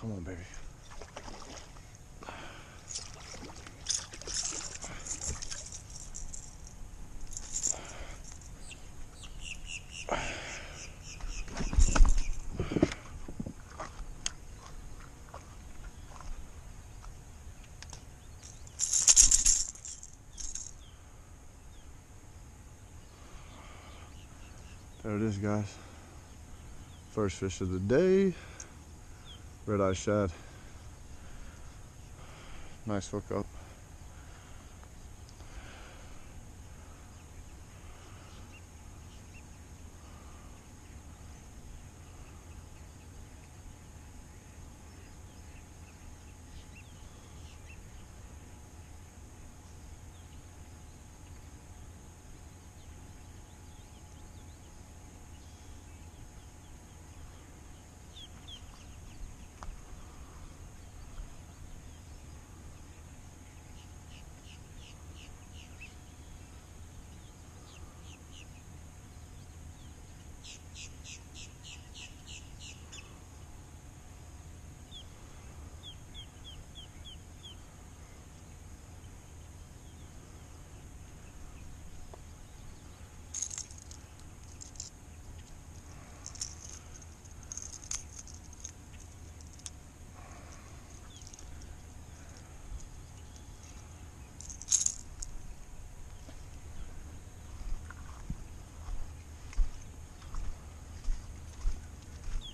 Come on, baby. There it is, guys. First fish of the day. Red-eye shad. Nice hook up.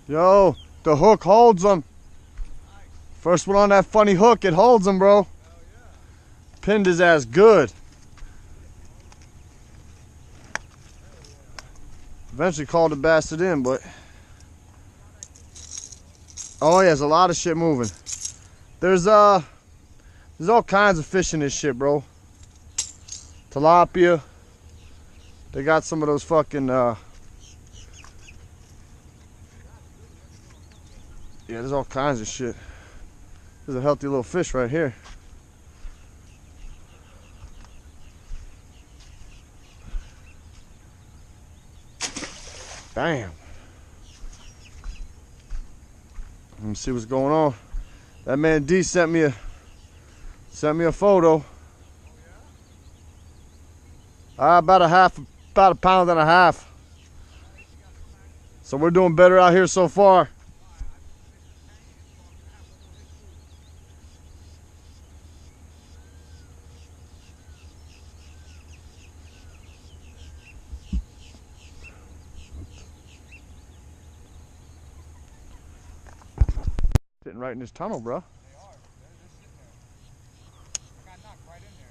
Yo, the hook holds them. First one on that funny hook, it holds them, bro. Pinned his ass good. Eventually called the bastard in, but oh yeah, there's a lot of shit moving. There's all kinds of fish in this shit, bro. Tilapia. They got some of those fucking yeah, there's all kinds of shit. There's a healthy little fish right here. Damn. Let me see what's going on. That man D sent me a photo. About a pound and a half. So we're doing better out here so far. Sitting right in this tunnel, bro. They are. They're sitting there. I got knocked right in there.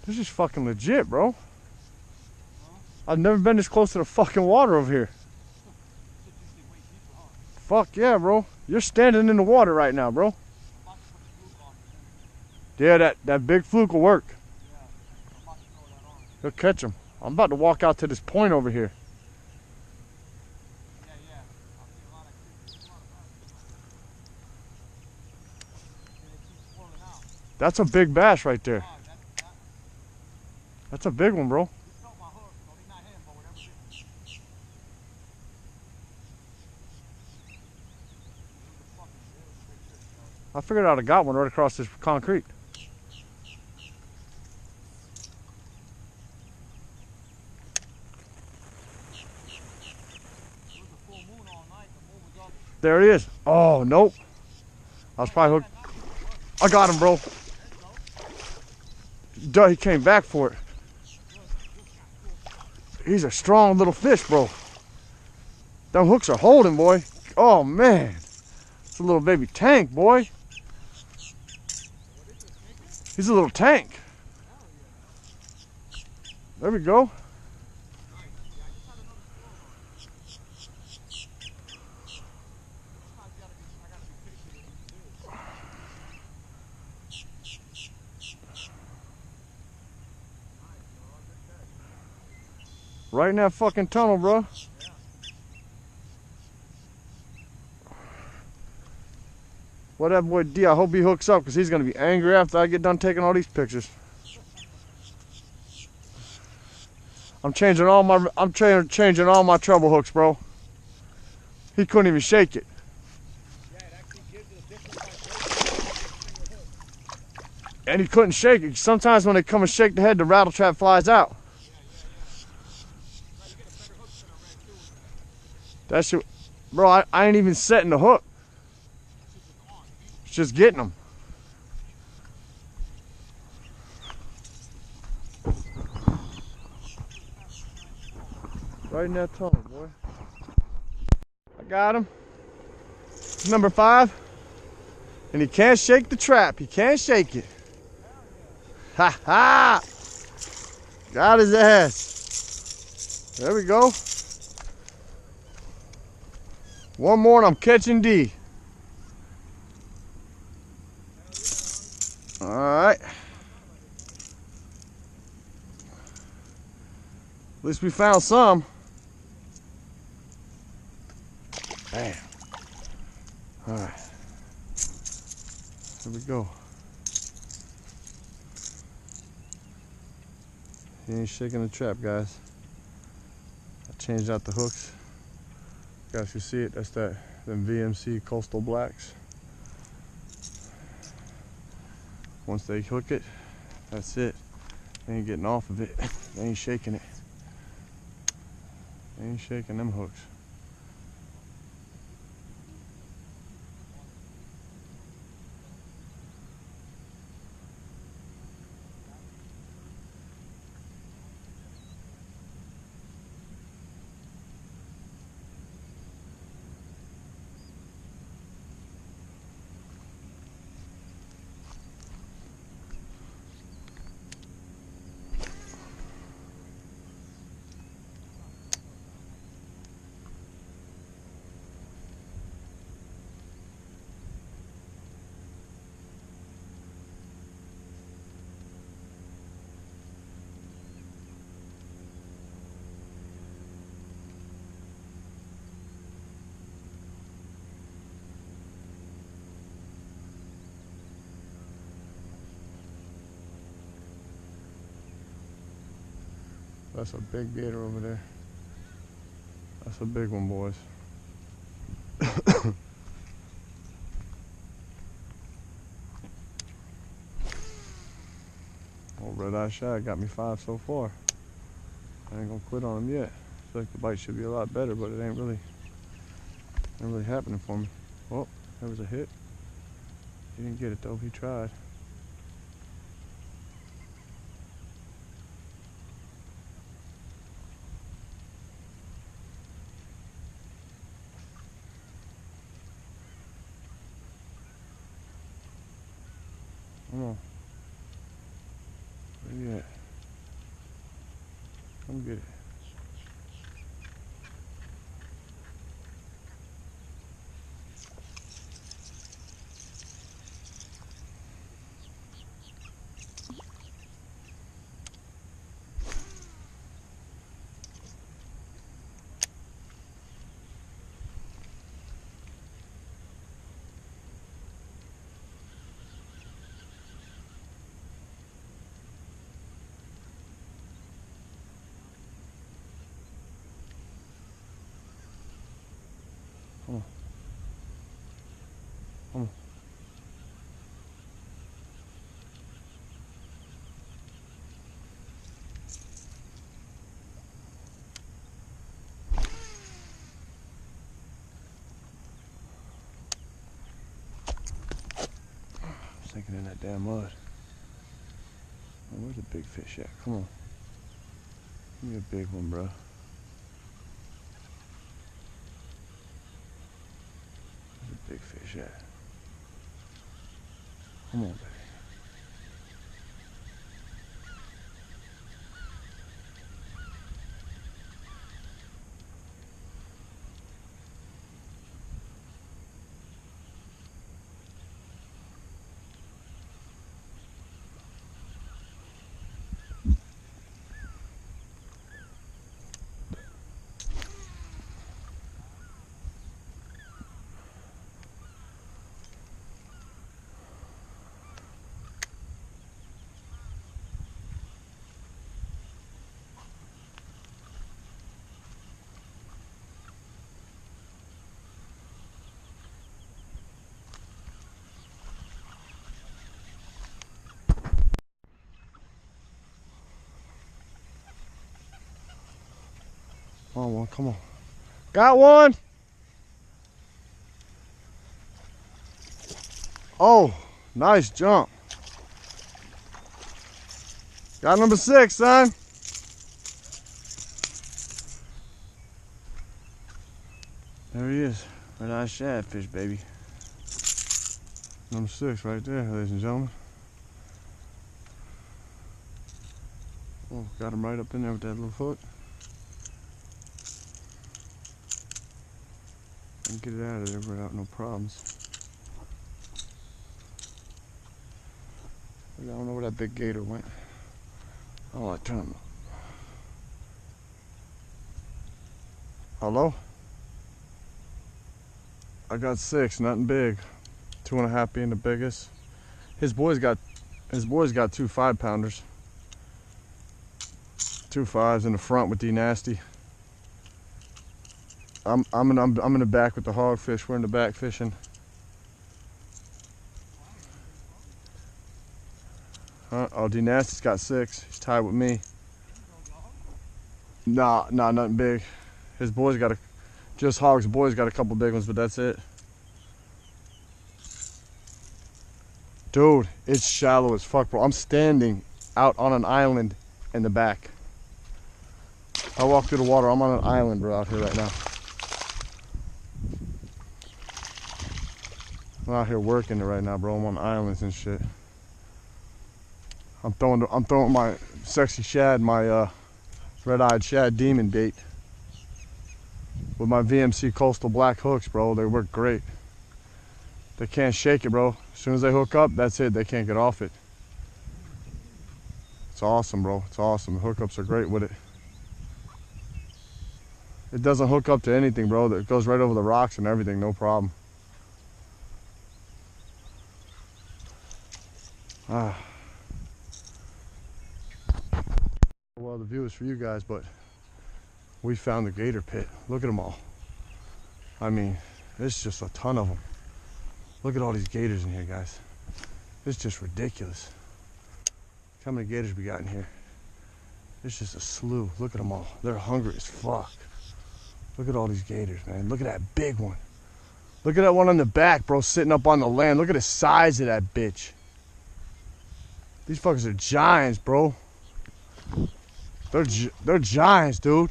This is fucking legit, bro. I've never been this close to the fucking water over here. Fuck yeah, bro. You're standing in the water right now, bro. Yeah, that big fluke will work. He'll catch him. I'm about to walk out to this point over here. That's a big bass right there. That's a big one, bro. I figured I'd have got one right across this concrete. There it is. Oh, nope. I was probably hooked. I got him, bro. Duh, he came back for it. He's a strong little fish, bro. Them hooks are holding, boy. Oh, man. It's a little baby tank, boy. He's a little tank. There we go. Right in that fucking tunnel, bro. Yeah. What that boy D, I hope he hooks up because he's gonna be angry after I get done taking all these pictures. I'm changing all my treble hooks, bro. He couldn't even shake it. Yeah, it actually gives it a different vibration. And he couldn't shake it. Sometimes when they come and shake the head, the rattle trap flies out. Yeah. No, you get a better hook than I ran too with That shit, bro, I ain't even setting the hook. It's just on. It's just getting them. Right in that tunnel, boy. I got him. Number 5. And he can't shake the trap. He can't shake it. Ha ha! Got his ass. There we go. One more and I'm catching D. Alright. At least we found some. Bam. Alright. Here we go. He ain't shaking the trap, guys. I changed out the hooks. You guys can see it. That's them VMC Coastal Blacks. Once they hook it, that's it. They ain't getting off of it. They ain't shaking it. They ain't shaking them hooks. That's a big gator over there. That's a big one, boys. Old red-eye shad got me 5 so far. I ain't gonna quit on him yet. I feel like the bite should be a lot better, but it ain't really happening for me. Oh, there was a hit. He didn't get it though. He tried. Come on. Where you at? Come get it. Come on. Come on. Sinking in that damn mud. Oh, where's the big fish at? Come on. Give me a big one, bro. Where's the big fish at? Come on, baby. Come on, come on. Got one. Oh, nice jump. Got number 6, son. There he is. Red eye shadfish, baby. Number 6 right there, ladies and gentlemen. Oh, got him right up in there with that little hook. I can get it out of there without no problems. I don't know where that big gator went. I don't like turning him. Hello? I got 6, nothing big. 2.5 being the biggest. His boys got 2 5-pounders. 2 5s in the front with D Nasty. I'm in the back with the hogfish. We're in the back fishing. Oh, D Nasty's got 6. He's tied with me. Nah, nothing big. His boys got just hogs. The boys got a couple big ones, but that's it. Dude, it's shallow as fuck, bro. I'm standing out on an island in the back. I walk through the water. I'm on an island, bro, out here right now. I'm out here working it right now, bro. I'm on islands and shit. I'm throwing my sexy shad, my red-eyed shad demon bait with my VMC Coastal black hooks, bro. They work great. They can't shake it, bro. As soon as they hook up, that's it. They can't get off it. It's awesome, bro. It's awesome. The hookups are great with it. It doesn't hook up to anything, bro. It goes right over the rocks and everything, no problem. Well, the view is for you guys, but we found the gator pit. Look at them all. I mean, there's just a ton of them. Look at all these gators in here, guys. It's just ridiculous. How many gators we got in here? There's just a slew. Look at them all. They're hungry as fuck. Look at all these gators, man. Look at that big one. Look at that one on the back, bro, sitting up on the land. Look at the size of that bitch. These fuckers are giants, bro. They're giants, dude.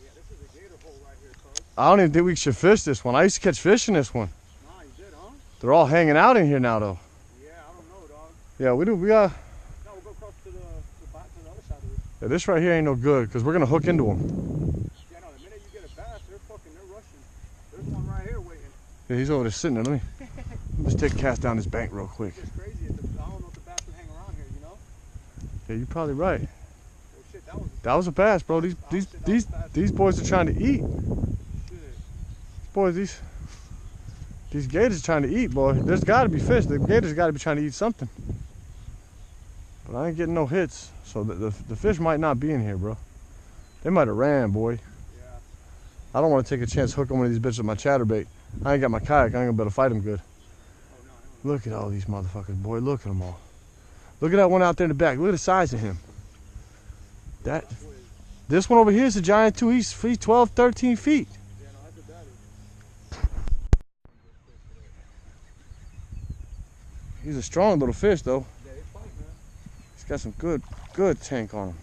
Yeah, this is a gator hole right here, cuz. I don't even think we should fish this one. I used to catch fish in this one. Nah, you did, huh? They're all hanging out in here now, though. Yeah, I don't know, dog. Yeah, we do. No, we'll go across to the other side of this. Yeah, this right here ain't no good because we're gonna hook into them. Yeah, no, the minute you get a bass, they're rushing. There's one right here waiting. Yeah, he's over there sitting there. Let's take a cast down this bank real quick. It's just crazy. I don't know if the bass would hang around here, you know? Yeah, you're probably right. Oh shit, That was a bass, bro. These boys are trying to eat. Shit. These gators are trying to eat, boy. There's got to be fish. The gators got to be trying to eat something. But I ain't getting no hits, so the fish might not be in here, bro. They might have ran, boy. Yeah. I don't want to take a chance hooking one of these bitches with my chatterbait. I ain't got my kayak. I ain't gonna be able to fight them good. Oh, no. Look at all these motherfuckers, boy. Look at them all. Look at that one out there in the back. Look at the size of him. This one over here is a giant too. He's 12, 13 feet. Yeah, no, that's a daddy. He's a strong little fish, though. Yeah, they fight, man. He's got some good tank on him.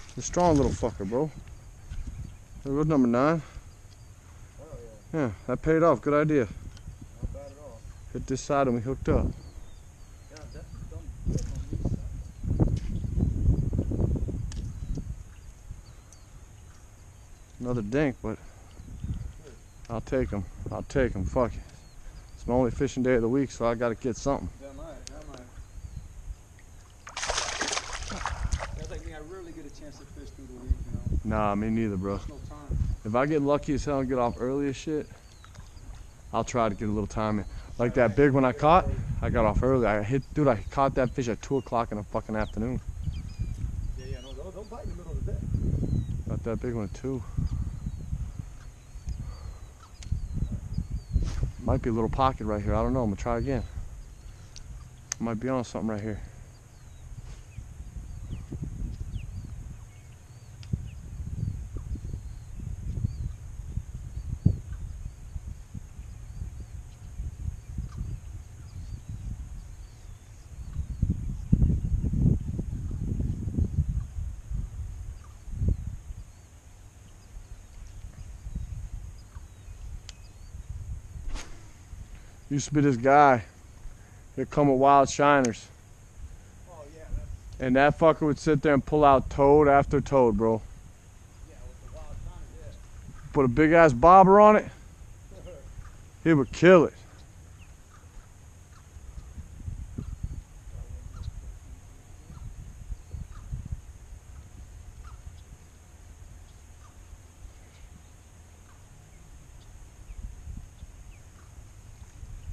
He's a strong little fucker, bro. There goes number 9. Oh, yeah. Yeah, that paid off. Good idea. Not bad at all. Hit this side and we hooked up. Yeah, that's done good on these sides. Another dink, but I'll take him. I'll take him. Fuck it. It's my only fishing day of the week, so I got to get something. Damn right. That's like me. I rarely get a chance to fish through the week, you know? Nah, me neither, bro. There's no time. If I get lucky as hell and get off early as shit, I'll try to get a little time in. Like that big one I caught, I got off early. I caught that fish at 2 o'clock in the fucking afternoon. Yeah, no, they'll bite in the middle of the day. Got that big one too. Might be a little pocket right here. I don't know. I'm gonna try again. Might be on something right here. Used to be this guy. He'd come with wild shiners. Oh yeah, And that fucker would sit there and pull out toad after toad, bro. with the wild time, Put a big ass bobber on it, he would kill it.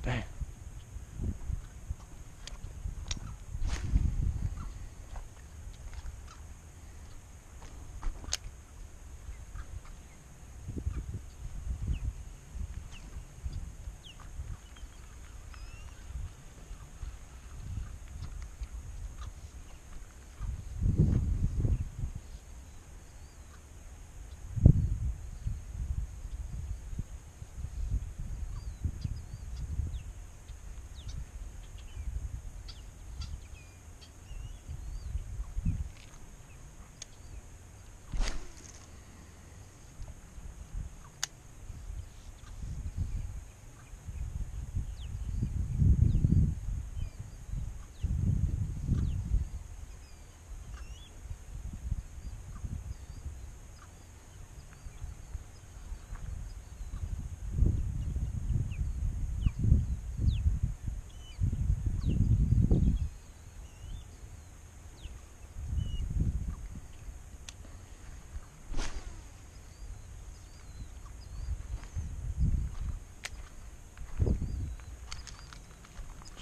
Damn.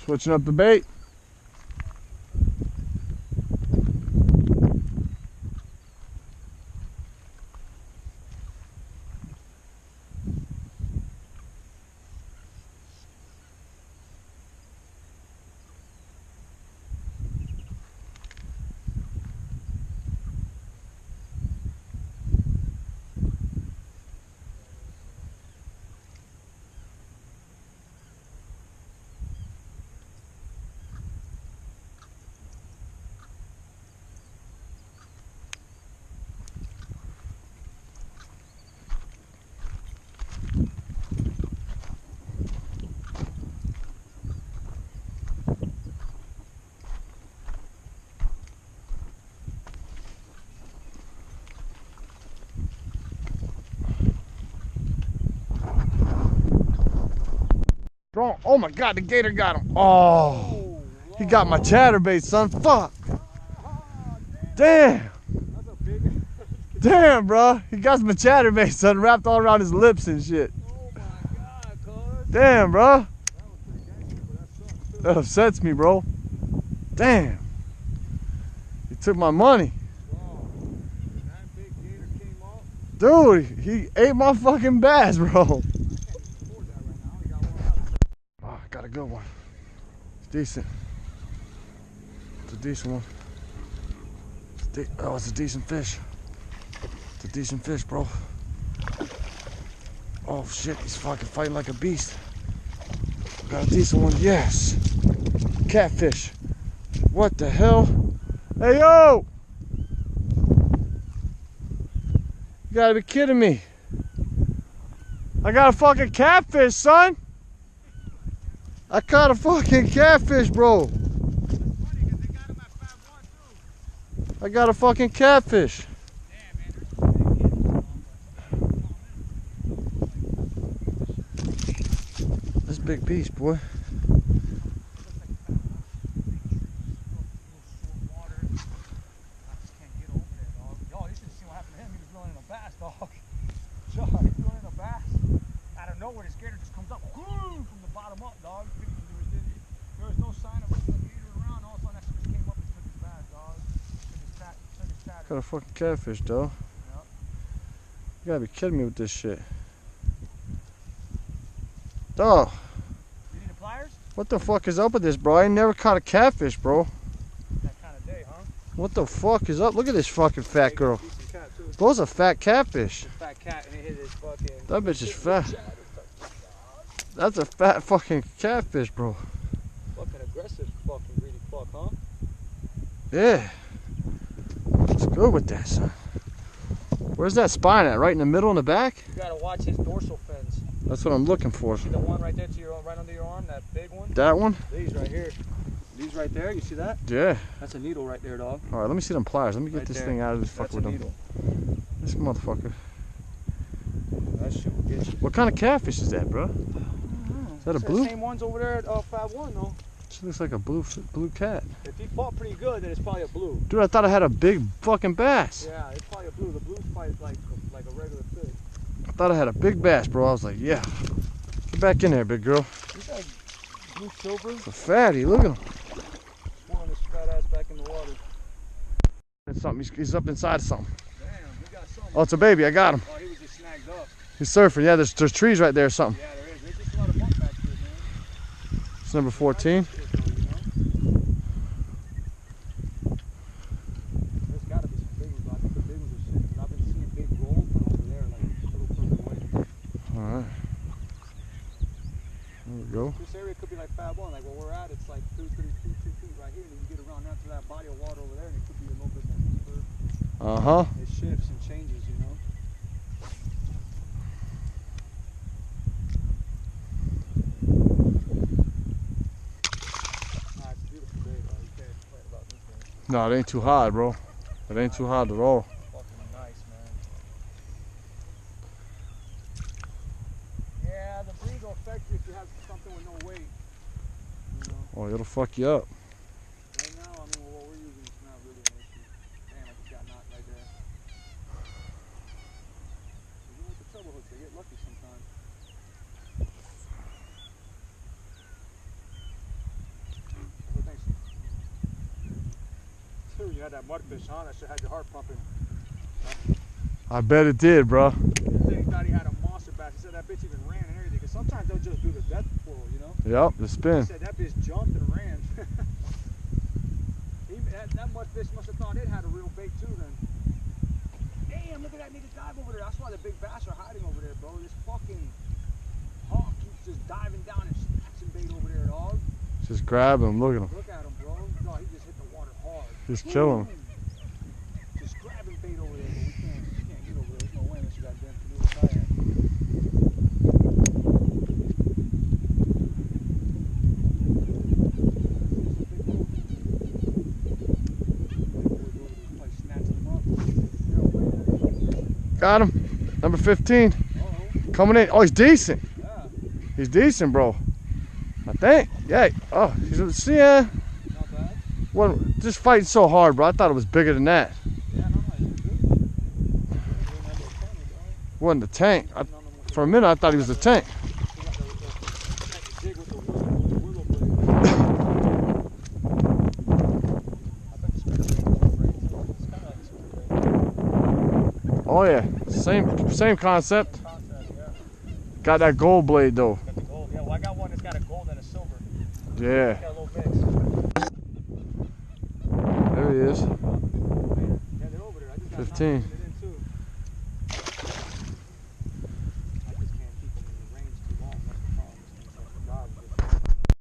Switching up the bait. Strong. Oh my God, the gator got him. Oh, he got my chatterbait, son. Fuck. Damn. That's a big. Damn, bro. He got my chatterbait, son, wrapped all around his lips and shit. Oh my God, cuz. Damn, bro. That was pretty gangster, but that sucks too. That upsets me, bro. Damn. He took my money. Wow. That big gator came off. Dude, he ate my fucking bass, bro. Can't even afford that right now. He got one out. Oh, I got a good one. It's decent. It's a decent one. It's a decent fish. It's a decent fish, bro. Oh shit, he's fucking fighting like a beast. Got a decent one, yes. Catfish. What the hell? Hey yo! You gotta be kidding me. I got a fucking catfish, son. I caught a fucking catfish, bro. I got a fucking catfish. This big beast, boy. Nowhere, this gator just comes up from the bottom up, dog. There was no sign of a gator around. All of a sudden, that shit just came up and took his bass, dog. Took his tatter. Got a fucking catfish, though. Yep. You gotta be kidding me with this shit. Dog. You need the pliers? What the fuck is up with this, bro? I ain't never caught a catfish, bro. That kind of day, huh? What the fuck is up? Look at this fucking fat girl. Decent cat, too. Bro's a fat catfish. It's a fat cat, and it hit his fucking... That bitch is fat. That's a fat fucking catfish, bro. Fucking aggressive fucking greedy fuck, huh? Yeah. What's good with that, son? Where's that spine at? Right in the middle and the back? You gotta watch his dorsal fins. That's what I'm looking for. See the one right there to your right under your arm, that big one? That one? These right here. These right there, you see that? Yeah. That's a needle right there, dog. Alright, let me see them pliers. Let me get Right this there. thing out of this That's fucker with a them. needle. This motherfucker. That shit will get you. What kind of catfish is that, bro? I don't know. Is that a It's blue? the same ones over there at Fab 1, though. She looks like a blue cat. If he fought pretty good, then it's probably a blue. Dude, I thought I had a big fucking bass. Yeah, it's probably a blue. The blue's probably like a regular fish. I thought I had a big bass, bro. I was like, yeah. Get back in there, big girl. You got blue silver? It's a fatty. Look at him. Swirling his fat ass back in the water. It's something. He's up inside something. Damn, we got something. Oh, it's a baby. I got him. Oh, he was just snagged up. He's surfing. Yeah, there's trees right there or something. Yeah, there is. There's just a lot of muck back here, man. It's number 14. There's got to be some big ones. I think the big ones are sick. I've been seeing big rolls over there, like a little further away. Alright. There we go. This area could be like Fab 1. Like where we're at, it's like 2 feet right here. And then you get around out to that body of water over there, and it could be a little bit more deeper. Uh-huh. It shifts and changes, you know. Nah, it's a beautiful day, though. You can't complain about this day. No, it ain't too hot, bro. It ain't too hot at all. Fucking nice, man. Yeah, the breeze will affect you if you have something with no weight. You know. Oh, it'll fuck you up. Right now, I mean, what we're using is not really an issue. Damn, I just got knocked right there. Even with the treble hooks, they get lucky sometimes. Well, thanks. Dude, you had that mudfish on. That shit had your heart pumping. I bet it did, bro. He thought he had a monster bass. He said that bitch even ran and everything. Because sometimes they'll just do the death pull, you know? Yep, the He spin. said that bitch jumped and ran. that mudfish must have thought it had a real bait too then. Damn, look at that nigga dive over there. That's why the big bass are hiding over there, bro. This fucking hawk keeps just diving down and snatching bait over there, dog. Just grab him. Look at him. Look at him, bro. No, he just hit the water hard. Just chilling. Boom. Just grabbing bait over there, but we can't get over there. There's no way unless you got a damn canoe or kayak. Got him. Number 15. Uh-oh. Coming in. Oh, he's decent. Yeah. He's decent, bro. I think. Yeah. Oh, he's yeah. Not bad. Well, just fighting so hard, bro. I thought it was bigger than that. Yeah, no, you're good. Wasn't the tank. For a minute, I thought he was the tank. Oh yeah, same concept. Got that gold blade though. Got the gold. Yeah, well, I got one that's got a gold and a silver. Yeah. Got a little mix. There he is. Yeah, they're over there. I just got 15.